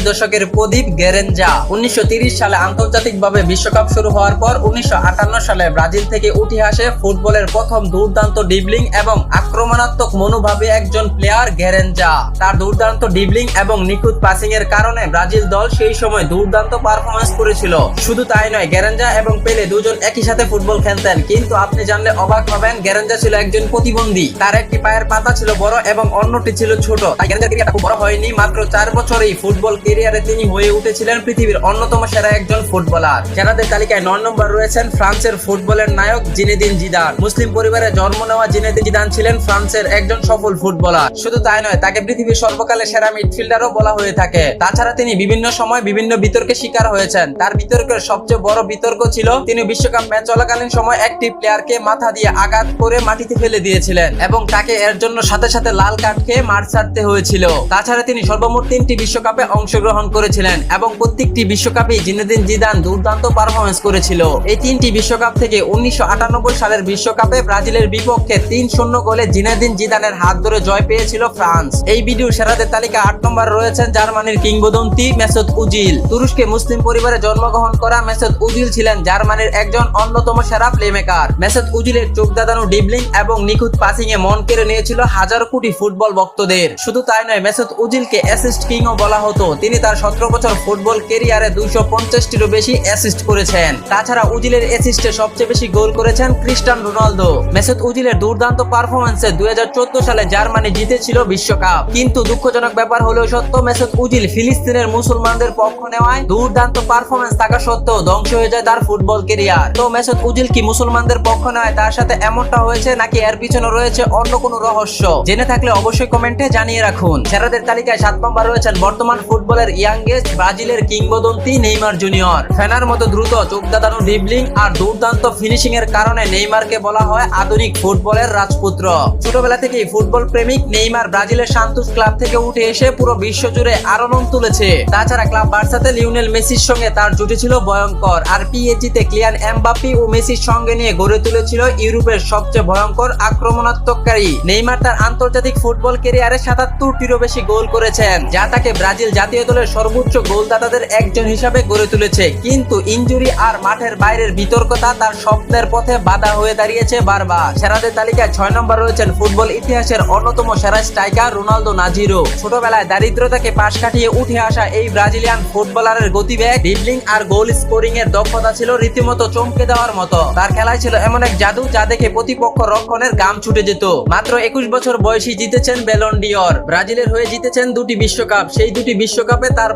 দশকের প্রদীপ গেরেঞ্জা ১৯৩০ সালে আন্তর্জাতিকভাবে বিশ্বকাপ শুরু হওয়ার পর ১৯৫৮ সালে ব্রাজিল থেকে উঠে আসে ফুটবলের প্রথম দুর্দান্ত ড্রিবলিং এবং আক্রমণাত্মক মনোভাবী একজন প্লেয়ার গেরেঞ্জা। তার দুর্দান্ত ড্রিবলিং এবং নিখুঁত পাসিং এর কারণে ব্রাজিল দল সেই সময় দুর্দান্ত পারফরমেন্স করেছিল। শুধু তাই নয়, গেরেঞ্জা এবং পেলে দুজন একই সাথে ফুটবল খেলতেন, কিন্তু আপনি জানলে অবাক হবেন, গেরেঞ্জা ছিল একজন প্রতিবন্ধী। তার একটি পায়ের পাতা ছিল বড় এবং অন্যটি ছিল ছোট, তাই গেরেঞ্জার ক্যারিয়ারটা খুব বড় হয়নি। মাত্র 4 বছরেই ফুটবল ক্যারিয়ারে তিনি হয়ে উঠেছিলেন পৃথিবীর অন্যতম সেরা একজন ফুটবলার। সেরাদের তালিকায় 9 নম্বর রয়েছেন ফ্রান্সের ফুটবলের নায়ক জিনেদিন জিদান। মুসলিম পরিবারে জন্ম নেওয়া জিনেদিন জিদান ছিলেন ফ্রান্সের একজন সফল ফুটবলার। শুধু তাই নয়, তাকে পৃথিবীর সর্বকালের সেরা মিডফিল্ডারও বলা হয়ে থাকে। তাছাড়া তিনি বিভিন্ন সময় বিভিন্ন বিতর্কের শিকার হয়েছেন। তার বিতর্কের সবচেয়ে বড় বিতর্ক ছিল তিনি বিশ্বকাপ ম্যাচ চলাকালীন সময় একটি প্লেয়ারকে মাথা দিয়ে আঘাত করে মাটিতে ফেলে দিয়েছিলেন এবং তাকে এর জন্য সাথে সাথে লাল কার্ড খেয়ে মাঠ ছাড়তে হয়েছিল। তাছাড়া তিনি সর্বমোট 3টি বিশ্বকাপে অংশগ্রহণ করেছিলেন এবং প্রত্যেকটি বিশ্বকাপে জিনেদিন জিদান দুর্দান্ত পারফরমেন্স করেছিল। এই 3টি বিশ্বকাপ থেকে 1998 সালের বিশ্বকাপে ব্রাজিলের বিপক্ষে 3-0 গোলে জিনেদিন জিদানের হাত ধরে জয় পেয়েছিল ফ্রান্স। এই ভিডিও সেরাদের তালিকা 8 নম্বর রয়েছেন জার্মানির কিংবদন্তি মেসুত ওজিল। তুরস্কে মুসলিম পরিবারে জন্মগ্রহণ করা মেসুত ওজিল ছিলেন জার্মানির একজন অন্যতম সেরা প্লেমেকার। মেসুত ওজিলের চোখ ধাঁধানো ড্রিবলিং এবং নিখুঁত পাসিং এ মন কেড়ে নিয়েছিল হাজার কোটি ফুটবল ভক্তদের। শুধু তাই নয়, মেসুত ওজিলকে অ্যাসিস্ট কিংও বলা হতো। তিনি তার 17 বছর ফুটবল ক্যারিয়ারে 250টিরও বেশি অ্যাসিস্ট করেছেন। তাছাড়া ওজিলের অ্যাসিস্টে সবচেয়ে বেশি গোল করেছেন ক্রিস্টিয়ানো রোনালদো। মেসুত ওজিলের দুর্দান্ত পারফরম্যান্সে 2014 সালে জার্মানি জিতেছিল বিশ্বকাপ। কিন্তু দুঃখজনক ব্যাপার হলেও সত্য, মেসুত ওজিল ফিলিস্তিনের মুসলমানদের পক্ষ নেওয়ায় দুর্দান্ত পারফরম্যান্স থাকা সত্ত্বেও ধ্বংস হয়ে যায় তার ফুটবল ক্যারিয়ার। তো মেসুত ওজিল কি মুসলমানদের পক্ষ নেওয়ায় তার সাথে এমনটা হয়েছে, নাকি এর পিছনে রয়েছে অন্য কোনো রহস্য? জেনে থাকলে অবশ্যই কমেন্টে জানিয়ে রাখুন। সেরাদের তালিকায় 7 নম্বর রয়েছেন বর্তমান ফুটবলের ইয়াংগেস্ট ব্রাজিলের কিংবদন্তি নেইমার জুনিয়র। ফেনার মতো দ্রুত চোখ ধাঁধানো ড্রিবলিং আর দুর্দান্ত ফিনিশিং এর কারণে নেইমারকে বলা হয় আধুনিক ফুটবলের রাজপুত্র। ছোটবেলা থেকেই ফুটবল প্রেমিক নেইমার ব্রাজিলের সান্তোস ক্লাব থেকে উঠে এসে পুরো বিশ্ব জুড়ে আলোড়ন তুলেছে। তাছাড়া ক্লাব বার্সাতে লিওনেল মেসির সঙ্গে তার জুটি ছিল ভয়ঙ্কর, আর পিএসজিতে ক্লিয়ান এমবাপ্পে ও মেসির সঙ্গে নিয়ে গড়ে তুলেছিল ইউরোপের সবচেয়ে ভয়ঙ্কর আক্রমণাত্মককারী। নেইমার তার আন্তর্জাতিক ফুটবল ক্যারিয়ারে 77টিরও বেশি গোল করেছেন, যা তাকে ব্রাজিল জাতীয় দলের সর্বোচ্চ গোলদাতাদের একজন হিসাবে গড়ে তুলেছে। কিন্তু ইনজুরি আর মাঠের বাইরের বিতর্কতা তার স্বপ্নের পথে বাধা হয়ে দাঁড়িয়েছে বারবার। সেরাদের তালিকায় 6 নম্বর রয়েছেন ফুটবল ইতিহাসের অন্যতম সেরা স্ট্রাইকার রোনালদো নাজিরো। ছোটবেলায় দারিদ্রতাকে পাশ কাটিয়ে উঠে আসা এই ব্রাজিলিয়ান ফুটবলারের গতিবেগ, ড্রিবলিং আর গোল স্কোরিং এর দক্ষতা ছিল রীতিমতো চমকে দেওয়ার মতো। তার খেলায় ছিল এমন এক জাদু যা দেখে প্রতিপক্ষ রক্ষণের ঘাম ছুটে যেত। মাত্র 21 বছর বয়সী জিতেছেন ব্যালন ডিওর। ব্রাজিলের হয়ে জিতেছেন 2টি বিশ্বকাপ। সেই 2টি বিশ্বকাপে তার